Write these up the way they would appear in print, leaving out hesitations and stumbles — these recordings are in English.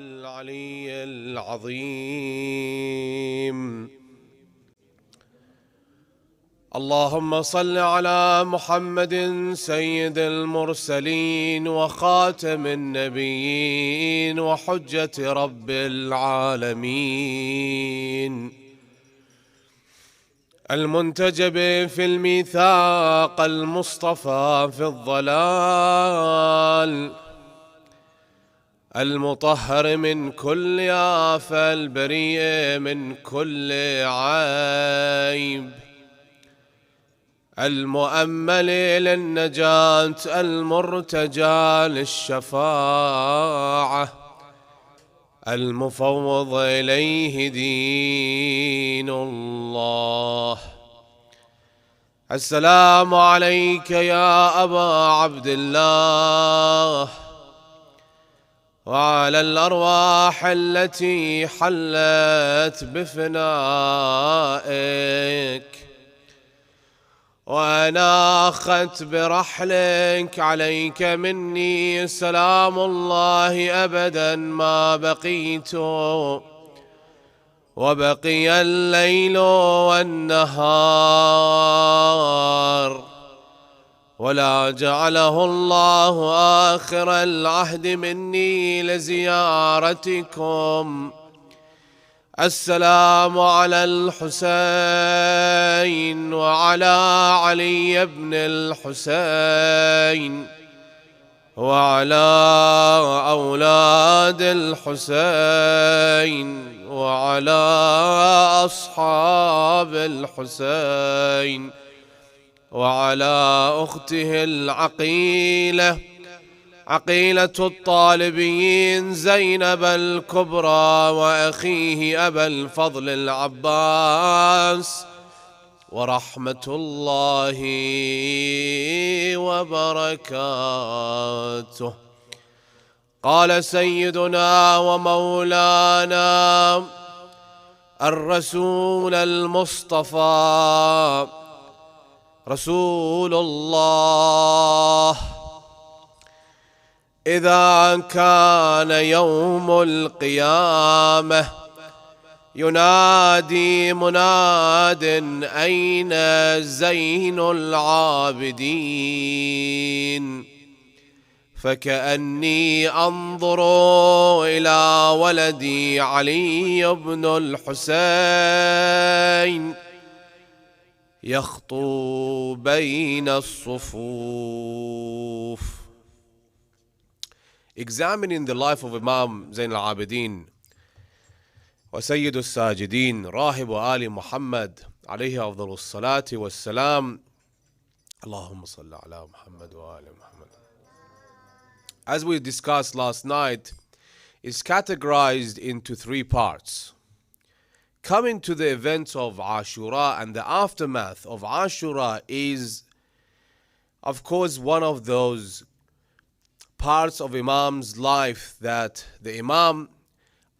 العلي العظيم. اللهم صل على محمد سيد المرسلين وخاتم النبيين وحجة رب العالمين، المنتجب في الميثاق المصطفى في الضلال، المطهر من كل آفة، البريء من كل عيب، المؤمل للنجاة، المرتجى للشفاعة، المفوض إليه دين الله. السلام عليك يا أبا عبد الله، وعلى الأرواح التي حلت بفنائك وأنا أخذت برحلك. عليك مني سلام الله أبدا ما بقيت وبقي الليل والنهار، ولا جعله الله آخر العهد مني لزيارتكم. السلام على الحسين وعلى علي بن الحسين وعلى أولاد الحسين وعلى أصحاب الحسين وعلى أخته العقيلة عقيلة الطالبين زينب الكبرى وأخيه أبا الفضل العباس، ورحمة الله وبركاته. قال سيدنا ومولانا الرسول المصطفى رسول الله: إذا كان يوم القيامة ينادي مناد أين زين العابدين، فكأني أنظر إلى ولدي علي بن الحسين يخطو بين الصفوف. Examining the life of Imam Zain al-Abidin وسيد الساجدين راهب آل محمد عليه أفضل الصلاة والسلام، اللهم صل على محمد وآل محمد. As we discussed last night, is categorized into three parts. Coming to the events of Ashura and the aftermath of Ashura is, of course, one of those parts of Imam's life that the Imam,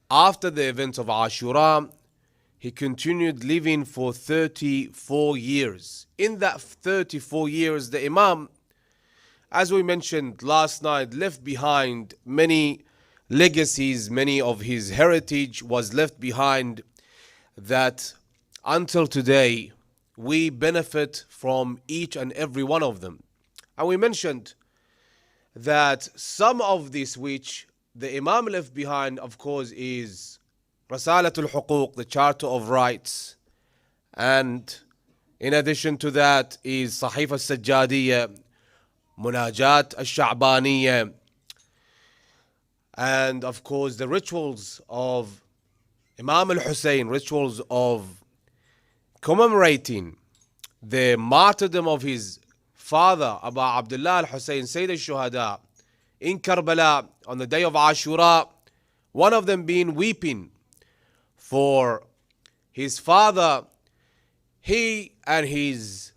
after the events of Ashura, he continued living for 34 years. In that 34 years, the Imam, as we mentioned last night, left behind many legacies. Many of his heritage was left behind that until today we benefit from each and every one of them. And we mentioned that some of this which the Imam left behind, of course, is Rasalatul Huquq, the Charter of Rights, and in addition to that is Sahif al-Sajjadiyya, Munajat al-Sha'baniyya, and of course the rituals of Imam al-Hussein, rituals of commemorating the martyrdom of his father, Abu Abdullah al-Hussein, Sayyid al-Shuhada, in Karbala on the day of Ashura, one of them being weeping for his father. He and his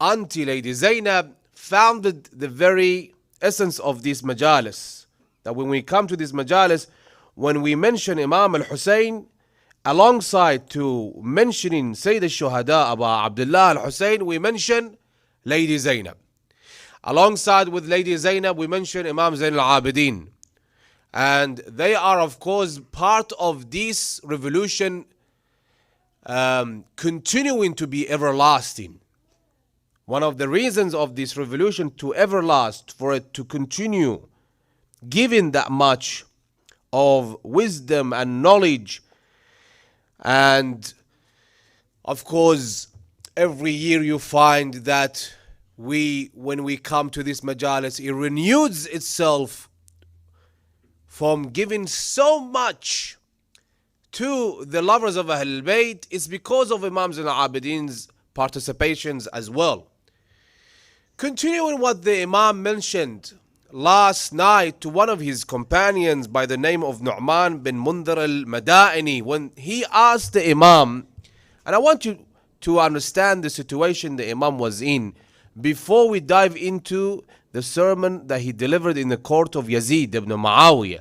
auntie, Lady Zainab, founded the very essence of this majalis. That when we come to this majalis, when we mention Imam al-Hussein, alongside to mentioning Sayyid al-Shuhada Abu Abdullah al-Hussein, we mention Lady Zainab. Alongside with Lady Zainab, we mention Imam Zain al-Abidin. And they are, of course, part of this revolution continuing to be everlasting. One of the reasons of this revolution to everlast, for it to continue giving that much of wisdom and knowledge. And of course, every year you find that when we come to this majalis, it renews itself from giving so much to the lovers of Ahlul Bayt. It's because of Imams and Abidin's participations as well. Continuing what the Imam mentioned last night to one of his companions by the name of Nu'man bin Mundhir al-Madaini, when he asked the Imam, and I want you to understand the situation the Imam was in before we dive into the sermon that he delivered in the court of Yazid ibn Muawiyah.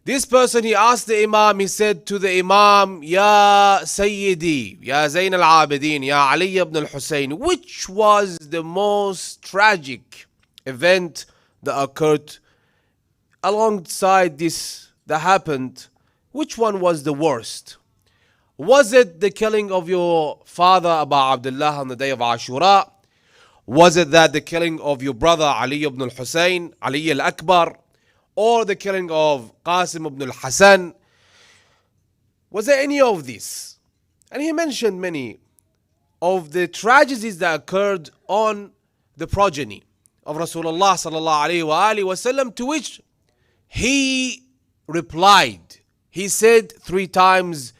This person, he asked the Imam, he said to the Imam, Ya Sayyidi, Ya Zayn al-Abidin, Ya Ali ibn al-Hussein, which was the most tragic event that occurred alongside this that happened? Which one was the worst? Was it the killing of your father Abu Abdullah on the day of Ashura? Was it that the killing of your brother Ali ibn al-Hussein, Ali al-Akbar? Or the killing of Qasim ibn al-Hasan? Was there any of this? And he mentioned many of the tragedies that occurred on the progeny of Rasulullah sallallahu alayhi wa alihi wasallam, to which he replied. He said 3 times,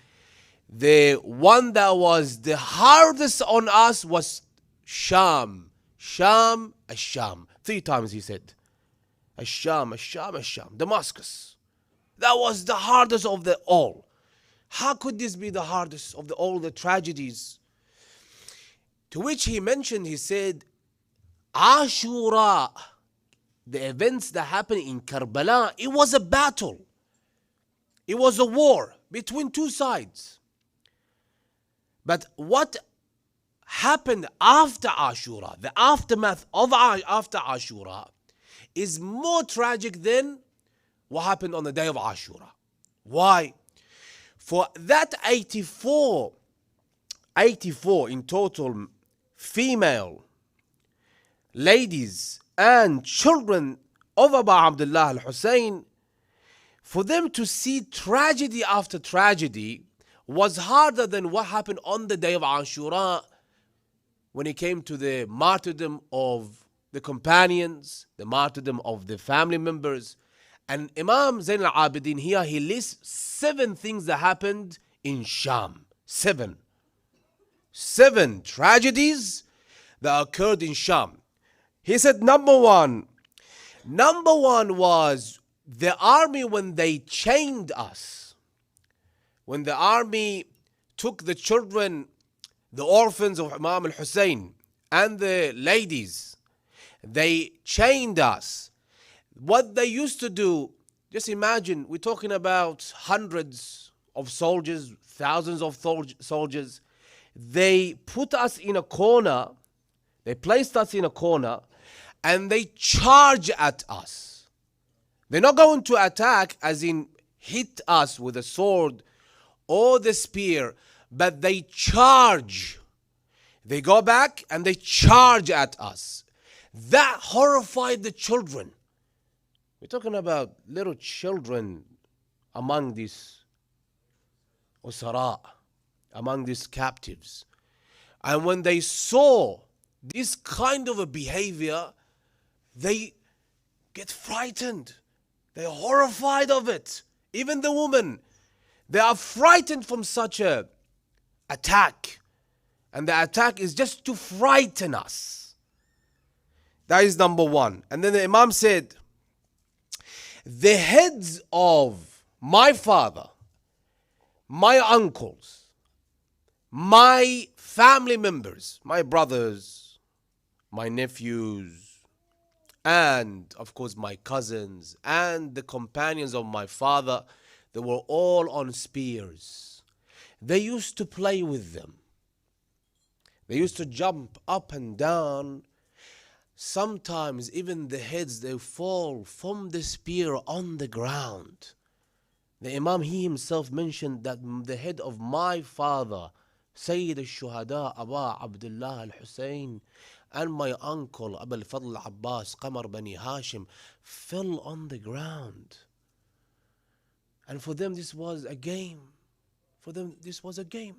the one that was the hardest on us was Sham. Sham, Ash-Sham. 3 times he said. Ash-Sham, Ash-Sham, Ash-Sham. Damascus. That was the hardest of the all. How could this be the hardest of all the tragedies? To which he mentioned, he said, Ashura, the events that happened in Karbala, it was a battle. It was a war between 2 sides. But what happened after Ashura, the aftermath of after Ashura, is more tragic than what happened on the day of Ashura. Why? For that 84 in total female ladies and children of Abu Abdullah al-Hussein, for them to see tragedy after tragedy was harder than what happened on the day of Ashura when it came to the martyrdom of the companions, the martyrdom of the family members. And Imam Zayn al-Abidin here, he lists 7 things that happened in Sham. 7 tragedies that occurred in Sham. He said number one was the army when they chained us. When the army took the children, the orphans of Imam al-Hussein and the ladies, they chained us. What they used to do, just imagine, we're talking about hundreds of soldiers, thousands of soldiers. They put us in a corner, they placed us in a corner, and they charge at us. They're not going to attack as in hit us with a sword or the spear, but they charge. They go back and they charge at us. That horrified the children. We're talking about little children among these usara, among these captives. And when they saw this kind of a behavior, they get frightened. They're horrified of it. Even the women, they are frightened from such a attack. And the attack is just to frighten us. That is number one. And then the Imam said, the heads of my father, my uncles, my family members, my brothers, my nephews, and of course my cousins and the companions of my father, they were all on spears. They used to play with them. They used to jump up and down. sometimes even the heads, they fall from the spear on the ground. The Imam, he himself mentioned that the head of my father, Sayyid al-Shuhada, Aba Abdullah al-Hussein, and my uncle, Abu al-Fadl al-Abbas, Qamar Bani Hashim, fell on the ground. And for them, this was a game. For them, this was a game.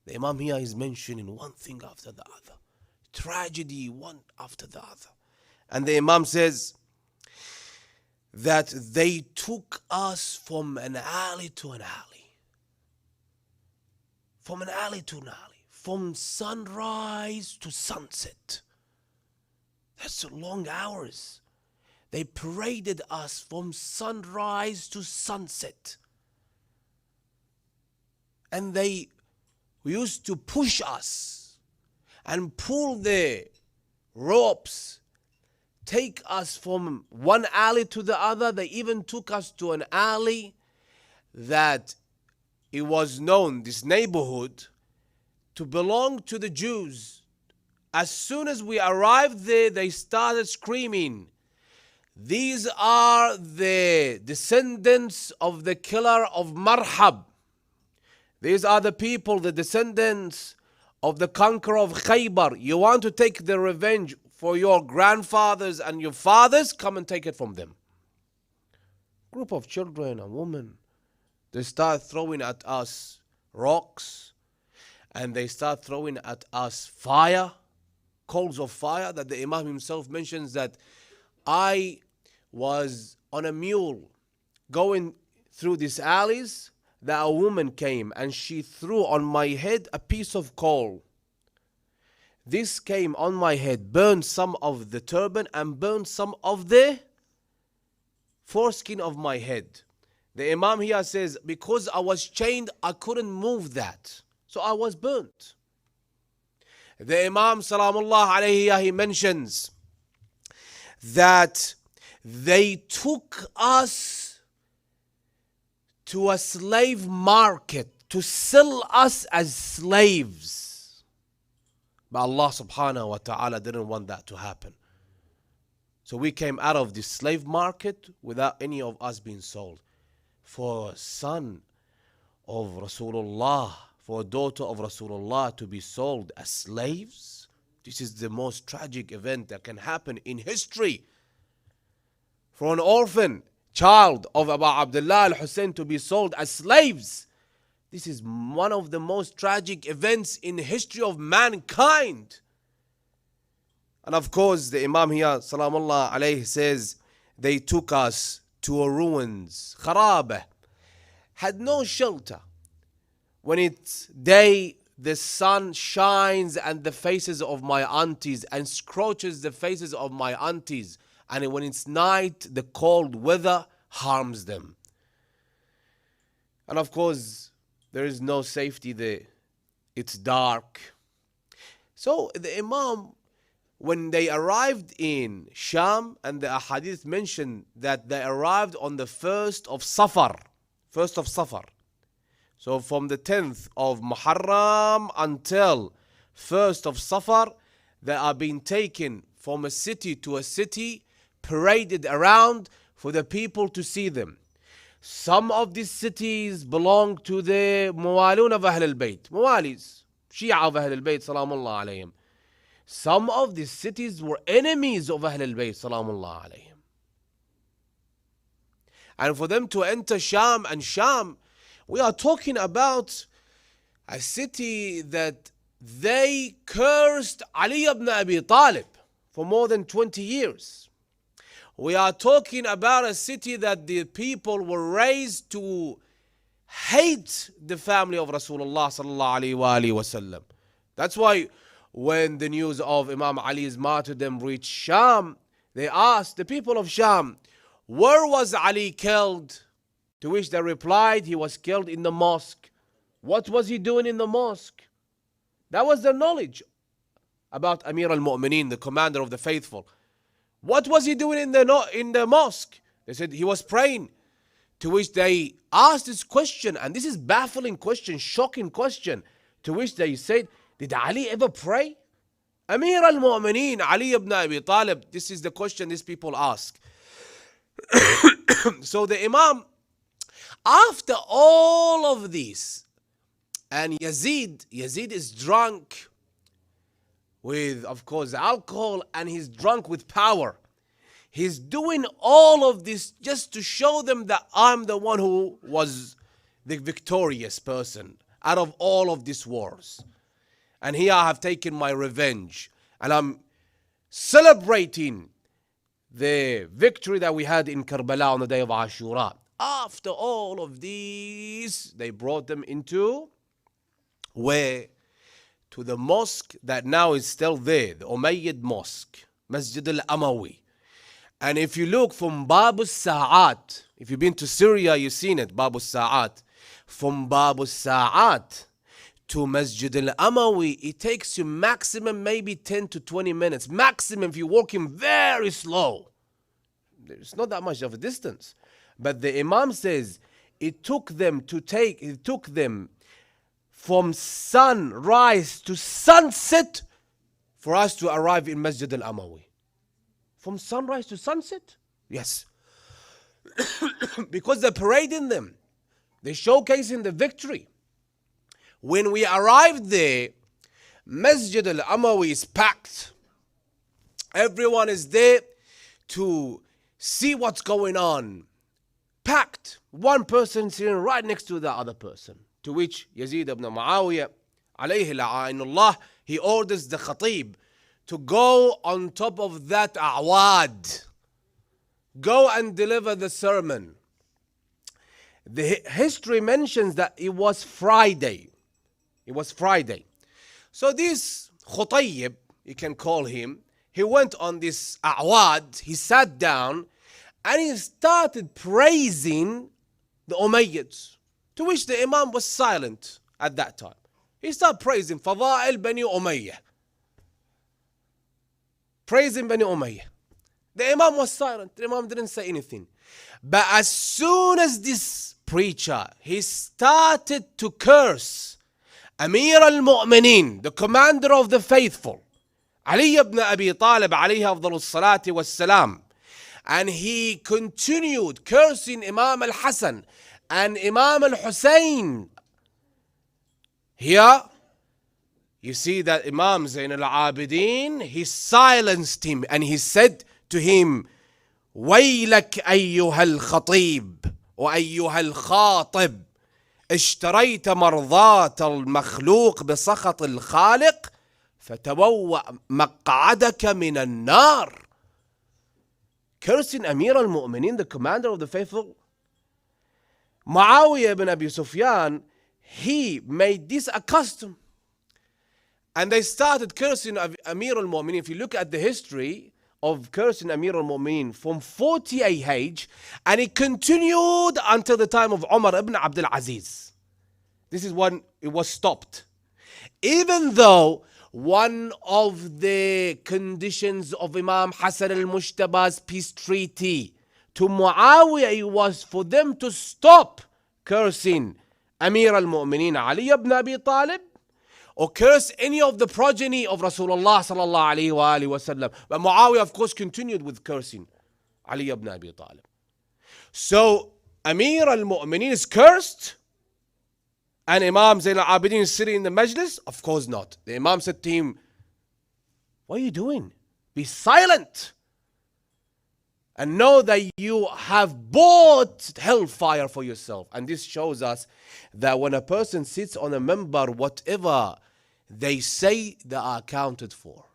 The Imam here is mentioning one thing after the other. Tragedy, one after the other. And the Imam says that they took us from an alley to an alley. From an alley to an alley. From sunrise to sunset. That's long hours. They paraded us from sunrise to sunset. And they used to push us and pull the ropes, take us from one alley to the other. They even took us to an alley that it was known, this neighborhood, to belong to the Jews. As soon as we arrived there, they started screaming, "These are the descendants of the killer of Marhab. These are the people, the descendants of the conqueror of Khaybar. You want to take the revenge for your grandfathers and your fathers? Come and take it from them." Group of children and women, they start throwing at us rocks, and they start throwing at us fire, coals of fire, that the Imam himself mentions that I was on a mule going through these alleys, that a woman came and she threw on my head a piece of coal. This came on my head, burned some of the turban and burned some of the foreskin of my head. The Imam here says, because I was chained, I couldn't move that. So I was burnt. The Imam Salamullah alayhi, he mentions that they took us to a slave market to sell us as slaves. But Allah subhanahu wa ta'ala didn't want that to happen. So we came out of the slave market without any of us being sold. For a son of Rasulullah, for a daughter of Rasulullah to be sold as slaves, this is the most tragic event that can happen in history. For an orphan child of Abu Abdullah al-Hussein to be sold as slaves, this is one of the most tragic events in the history of mankind. And of course, the Imam here, Salamullah alayhi, says they took us to a ruins, Kharabah, had no shelter. When it's day, the sun shines and the faces of my aunties and scorches the faces of my aunties. And when it's night, the cold weather harms them. And of course, there is no safety there. It's dark. So the Imam, when they arrived in Sham, and the ahadith mentioned that they arrived on the 1st of Safar. 1st of Safar. So from the 10th of Muharam until 1st of Safar, they are being taken from a city to a city, paraded around for the people to see them. Some of these cities belong to the Muwalun of Ahl al-Bayt, Muwalis, Shia of Ahl al-Bayt, Salamullah alayhim. Some of these cities were enemies of Ahl al-Bayt, Salamullah alayhim. And for them to enter Sham, and Sham, we are talking about a city that they cursed Ali ibn Abi Talib for more than 20 years. We are talking about a city that the people were raised to hate the family of Rasulullah sallallahu alaihi wasallam. That's why when the news of Imam Ali's martyrdom reached Sham, they asked the people of Sham, where was Ali killed? To which they replied, he was killed in the mosque. What was he doing in the mosque? That was their knowledge about Amir al-Mu'mineen, the commander of the faithful. What was he doing in the mosque? They said he was praying. To which they asked this question, and this is baffling question, shocking question. To which they said, did Ali ever pray? Amir al-Mu'mineen, Ali ibn Abi Talib, this is the question these people ask. So the Imam, after all of this, and Yazid is drunk with, of course, alcohol, and he's drunk with power. He's doing all of this just to show them that I'm the one who was the victorious person out of all of these wars. And here I have taken my revenge. And I'm celebrating the victory that we had in Karbala on the day of Ashura. After all of these, they brought them into where? To the mosque that now is still there, the Umayyad Mosque, Masjid al-Amawi. And if you look from Babu Sa'at, if you've been to Syria, you've seen it, Babu Sa'at. From Babu Sa'at to Masjid al-Amawi, it takes you maximum maybe 10 to 20 minutes. Maximum if you're walking very slow. It's not that much of a distance. But the Imam says it took them from sunrise to sunset for us to arrive in Masjid al-Amawi. From sunrise to sunset? Yes. Because they're parading them. They're showcasing the victory. When we arrived there, Masjid al-Amawi is packed. Everyone is there to see what's going on. Packed. One person sitting right next to the other person. To which Yazid ibn Muawiyah, alayhi la'inullah, he orders the khatib to go on top of that a'wad. Go and deliver the sermon. The history mentions that it was Friday. It was Friday. So this Khutayib, you can call him, he went on this a'wad, he sat down, and he started praising the Umayyads. To which the Imam was silent at that time. He started praising Fadail Bani Umayyah. Praising Bani Umayyah. The Imam was silent. The Imam didn't say anything. But as soon as this preacher, he started to curse Amir al-Mu'mineen, the commander of the faithful, Ali ibn Abi Talib alayhi afdal salati was salam. And he continued cursing Imam al-Hasan and Imam al-Hussein. Here, you see that Imam Zain al-Abidin, he silenced him and he said to him, ويلك أيها الخطيب وأيها الخاطب اشتريت مرضاة المخلوق بسخط الخالق فتبوأ مقعدك من النار. Cursing Amir al-Mu'mineen, the commander of the faithful. Muawiyah ibn Abi Sufyan, he made this a custom. And they started cursing Amir al-Mu'mineen. If you look at the history of cursing Amir al-Mu'mineen from 40 AH, and it continued until the time of Umar ibn Abdul Aziz. This is when it was stopped. Even though one of the conditions of Imam Hassan al-Mushtaba's peace treaty to Muawiyah was for them to stop cursing Amir al-Mu'mineen Ali ibn Abi Talib or curse any of the progeny of Rasulullah sallallahu alayhi wa alihi wa sallam. But Muawiyah, of course, continued with cursing Ali ibn Abi Talib. So Amir al-Mu'mineen is cursed, and Imam Zain al-Abidin is sitting in the majlis? Of course not. The Imam said to him, what are you doing? Be silent. And know that you have bought hellfire for yourself. And this shows us that when a person sits on a minbar, whatever they say, they are accounted for.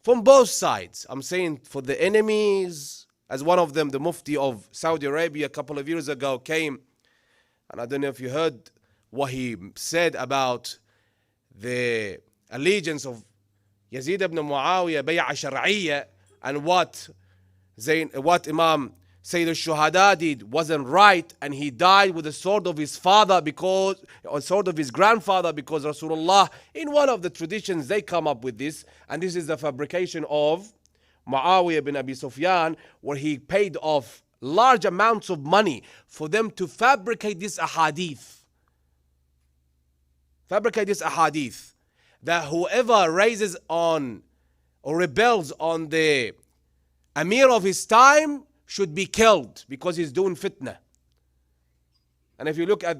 From both sides. I'm saying for the enemies, as one of them, the Mufti of Saudi Arabia a couple of years ago came, and I don't know if you heard what he said about the allegiance of Yazid ibn Muawiyah, bay'a shar'iyya, and what Imam Sayyid al-Shuhada did wasn't right, and he died with the sword of his father or sword of his grandfather, because Rasulullah, in one of the traditions, they come up with this, and this is the fabrication of Muawiyah bin Abi Sufyan, where he paid off large amounts of money for them to fabricate this ahadith. that whoever raises on or rebels on the Amir of his time should be killed because he's doing fitna. And if you look at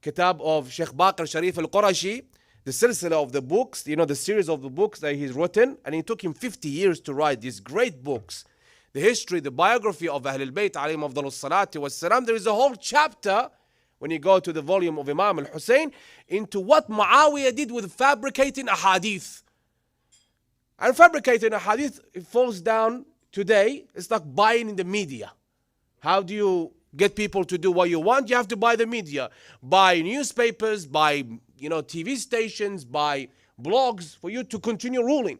Kitab of Sheikh Baqir Sharif al-Qurashi, the silsila of the books, you know, the series of the books that he's written, and it took him 50 years to write these great books. The history, the biography of Ahlul Bayt alayhim afdalus salati was salam. There is a whole chapter, when you go to the volume of Imam al-Hussein, into what Muawiyah did with fabricating ahadith. And fabricating ahadith, it falls down today, it's like buying in the media. How do you get people to do what you want? You have to buy the media. Buy newspapers, buy TV stations, buy blogs for you to continue ruling.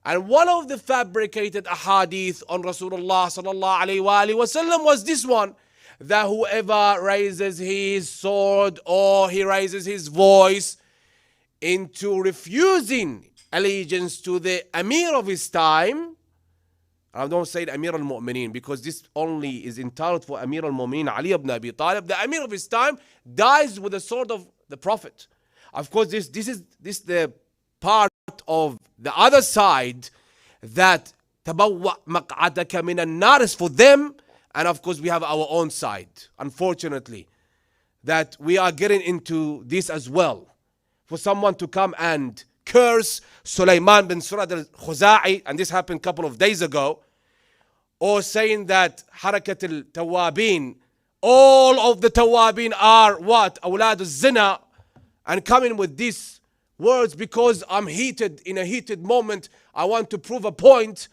And one of the fabricated ahadith on Rasulullah sallallahu alayhi wa sallam was this one, that whoever raises his sword or he raises his voice into refusing allegiance to the Amir of his time, I don't say the Amir al-Mu'mineen because this only is entitled for Amir al-Mu'mineen Ali ibn Abi Talib. The Amir of his time dies with the sword of the Prophet. Of course, this is the part of the other side that tabawwa maq'adaka min an-nar is for them, and of course we have our own side, unfortunately, that we are getting into this as well. For someone to come and curse Sulaiman bin Surad al-Khuza'i, and this happened a couple of days ago, or saying that Harakat al-Tawabin, all of the Tawabin are what? Awlad al-Zina, and coming with these words because I'm heated, in a heated moment, I want to prove a point.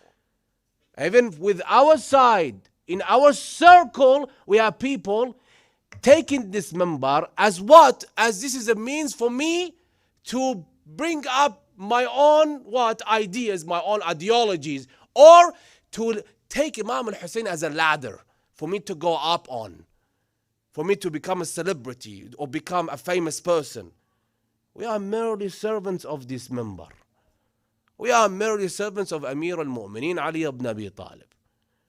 Even with our side, in our circle, we have people taking this minbar as what? As this is a means for me to bring up my own ideas, my own ideologies, or to take Imam al-Hussein as a ladder for me to go up on, for me to become a celebrity or become a famous person. We are merely servants of this minbar. We are merely servants of Amir al-Mu'mineen Ali ibn Abi Talib.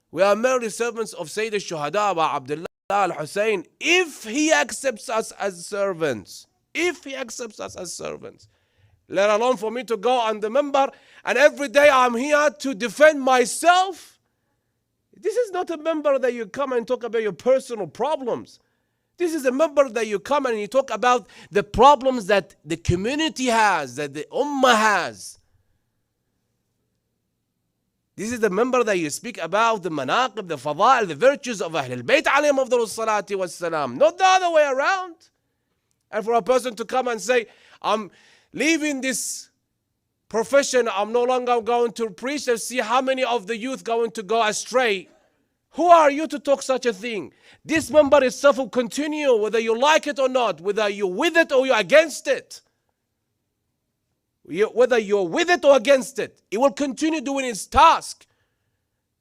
We are merely servants of Sayyid al-Shuhada Abu Abdullah al-Hussein, if he accepts us as servants. If he accepts us as servants. Let alone for me to go on the minbar and every day I'm here to defend myself. This is not a minbar that you come and talk about your personal problems. This is a minbar that you come and you talk about the problems that the community has, that the ummah has. This is the minbar that you speak about the manaqib, the fadail, the virtues of Ahlul Bayt alayhim afdalus salati wassalam, not the other way around. And for a person to come and say, I'm leaving this profession, I'm no longer going to preach, and see how many of the youth going to go astray. Who are you to talk such a thing? This minbar itself will continue whether you like it or not, whether you're with it or you're against it. Whether you're with it or against it, it will continue doing its task.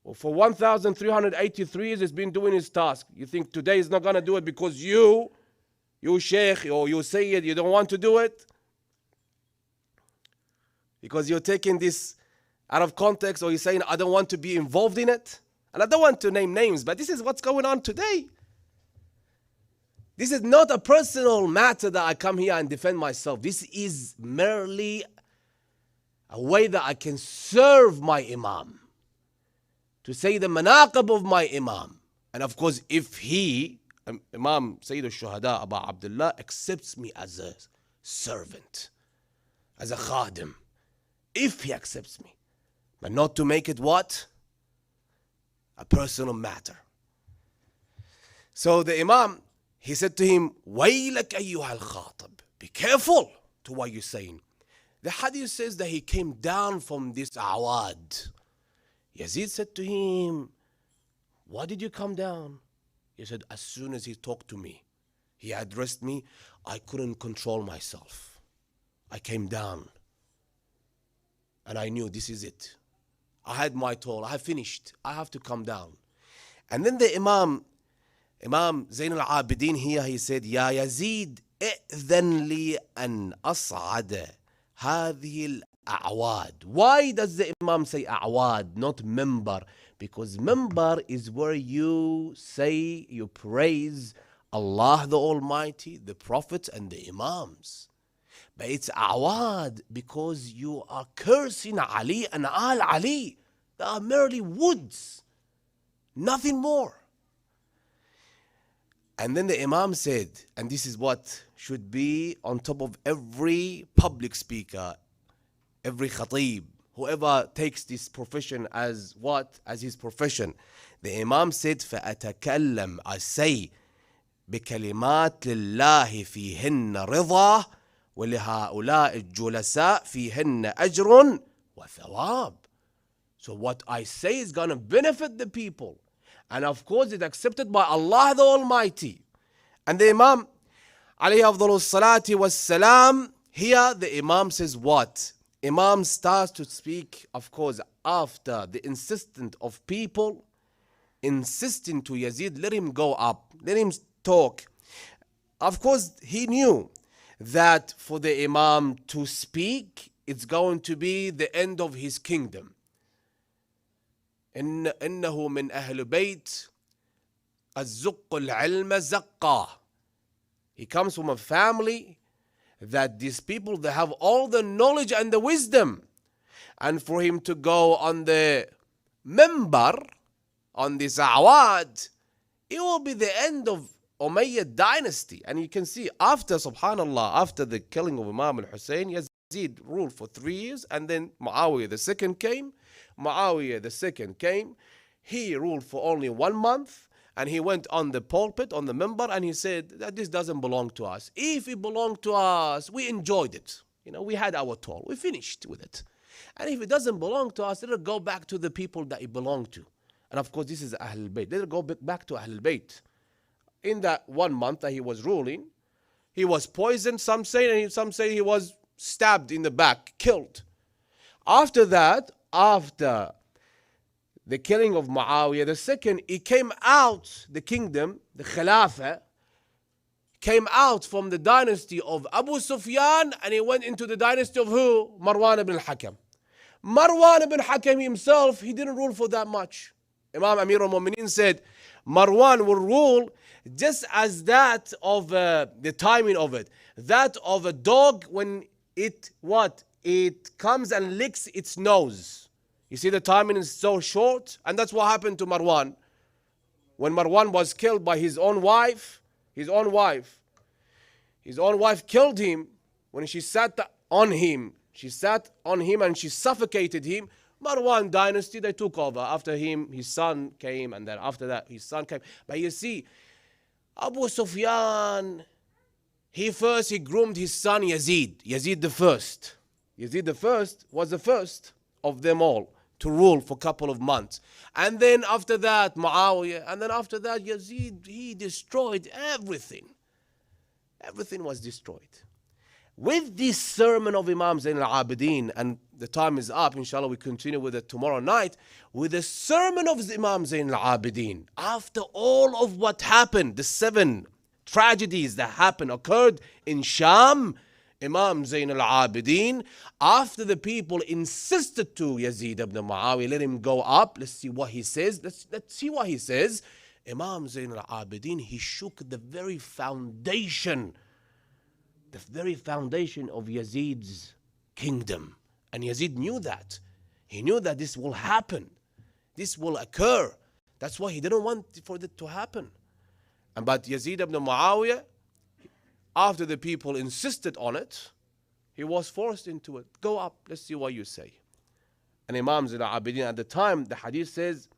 Well, for 1,383 years it's been doing its task. You think today is not going to do it because you Sheikh or you Sayyid, you don't want to do it? Because you're taking this out of context, or you're saying, I don't want to be involved in it? And I don't want to name names, but this is what's going on today. This is not a personal matter that I come here and defend myself. This is merely a way that I can serve my Imam, to say the manaqib of my Imam. And of course, if he, Imam Sayyid al-Shuhada Abu Abdullah, accepts me as a servant, as a khadim, if he accepts me, but not to make it what? A personal matter. So the Imam, he said to him, Waylak ayyuha al-khatib, be careful to what you're saying. The hadith says that he came down from this awad. Yazid said to him, why did you come down? He said, as soon as he talked to me, he addressed me, I couldn't control myself. I came down. And I knew this is it. I had my toll. I finished. I have to come down. And then the Imam Zain al-Abidin here, he said, Ya Yazid, إذن لي أن أصعد هذه الأعواد. Why does the Imam say أعواد, not member? Because member is where you say, you praise Allah the Almighty, the Prophets and the Imams. But it's awad because you are cursing Ali and Al Ali. They are merely woods, nothing more. And then the Imam said, and this is what should be on top of every public speaker, every khatib, whoever takes this profession as what? As his profession. The Imam said, فَأَتَكَلَّمْ, I say, بكلمات لله فيهن رضا ولهؤلاء الجلساء فيهن أجر وثواب. So what I say is going to benefit the people. And of course it's accepted by Allah the Almighty. And the Imam, alayhi afdalus salati was salam, here the Imam says what? Imam starts to speak, of course, after the insistence of people, insisting to Yazid, let him go up, let him talk. Of course, he knew that for the Imam to speak, it's going to be the end of his kingdom. إنه من أهل بيت الزق العلم زقا. He comes from a family that these people, they have all the knowledge and the wisdom. And for him to go on the minbar, on this awad, it will be the end of Umayyad dynasty. And you can see after, subhanallah, after the killing of Imam al-Hussein, Yazid ruled for 3 years, and then Muawiyah the second came. Muawiyah the second came. He ruled for only 1 month, and he went on the pulpit, on the minbar, and he said that this doesn't belong to us. If it belonged to us, we enjoyed it. You know, we had our toll. We finished with it. And if it doesn't belong to us, let it go back to the people that it belonged to. And of course, this is Ahlul Bayt. Let it go back to Ahlul Bayt. In that 1 month that he was ruling, he was poisoned, some say, and some say he was stabbed in the back, killed. After that, after the killing of Muawiyah the second, he came out, the kingdom, the Khilafah, came out from the dynasty of Abu Sufyan, and he went into the dynasty of who? Marwan ibn al-Hakam. Marwan ibn al-Hakam himself, he didn't rule for that much. Imam Amir al-Mu'mineen said, Marwan will rule just as that of the timing of it. That of a dog when it, what? It comes and licks its nose. You see the timing is so short, and that's what happened to Marwan. When Marwan was killed by his own wife killed him when she sat on him. She sat on him and she suffocated him. Marwan dynasty, they took over. After him, his son came, and then after that, his son came. But you see, Abu Sufyan, he groomed his son Yazid. Yazid the first. Yazid the first was the first of them all to rule for a couple of months. And then after that, Muawiyah. And then after that, Yazid, he destroyed everything. Everything was destroyed. With this sermon of Imam Zain al-Abidin, and the time is up, inshallah we continue with it tomorrow night, with the sermon of Imam Zain al-Abidin, after all of what happened, the 7 tragedies that occurred in Sham, Imam Zain al-Abidin, after the people insisted to Yazid ibn Muawiyah, let him go up, let's see what he says, let's see what he says. Imam Zain al-Abidin, he shook the very foundation of Yazid's kingdom. And Yazid knew that. He knew that this will happen. This will occur. That's why he didn't want for it to happen. But Yazid ibn Muawiyah, after the people insisted on it, he was forced into it. Go up, let's see what you say. And Imam Zain al-Abidin, at the time, the hadith says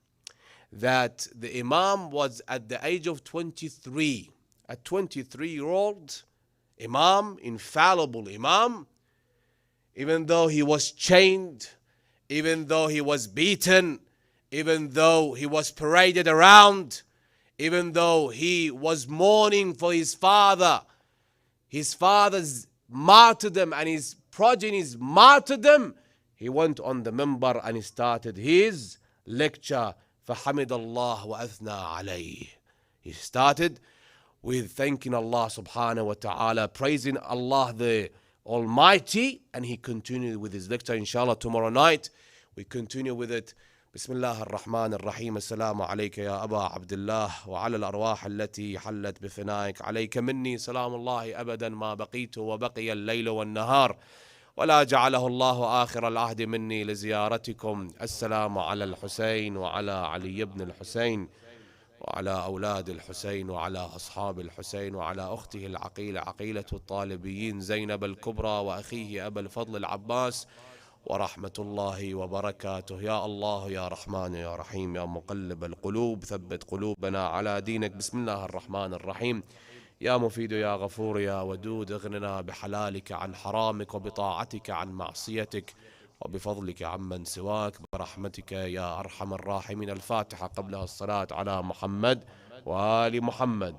that the Imam was at the age of 23. A 23-year-old Imam, infallible Imam, even though he was chained, even though he was beaten, even though he was paraded around, even though he was mourning for his father's martyrdom and his progeny's martyrdom, he went on the minbar and he started his lecture. فَحَمِدَ اللَّهُ وَأَثْنَى عَلَيْهِ. He started with thanking Allah subhanahu wa ta'ala, praising Allah the Almighty, and he continued with his lecture. Inshallah tomorrow night we continue with it. بسم الله الرحمن الرحيم. السلام عليك يا أبا عبد الله وعلى الأرواح التي حلت بفنائك. عليك مني سلام الله أبدا ما بقيت وبقي الليل والنهار، ولا جعله الله آخر العهد مني لزيارتكم. السلام على الحسين وعلى علي بن الحسين وعلى أولاد الحسين وعلى أصحاب الحسين وعلى أخته العقيلة عقيلة الطالبيين زينب الكبرى وأخيه أبا الفضل العباس، ورحمة الله وبركاته. يا الله يا رحمن يا رحيم يا مقلب القلوب ثبت قلوبنا على دينك. بسم الله الرحمن الرحيم. يا مفيد يا غفور يا ودود، اغننا بحلالك عن حرامك وبطاعتك عن معصيتك وبفضلك عمن سواك برحمتك يا أرحم الراحمين. الفاتحة قبلها الصلاة على محمد وآل محمد.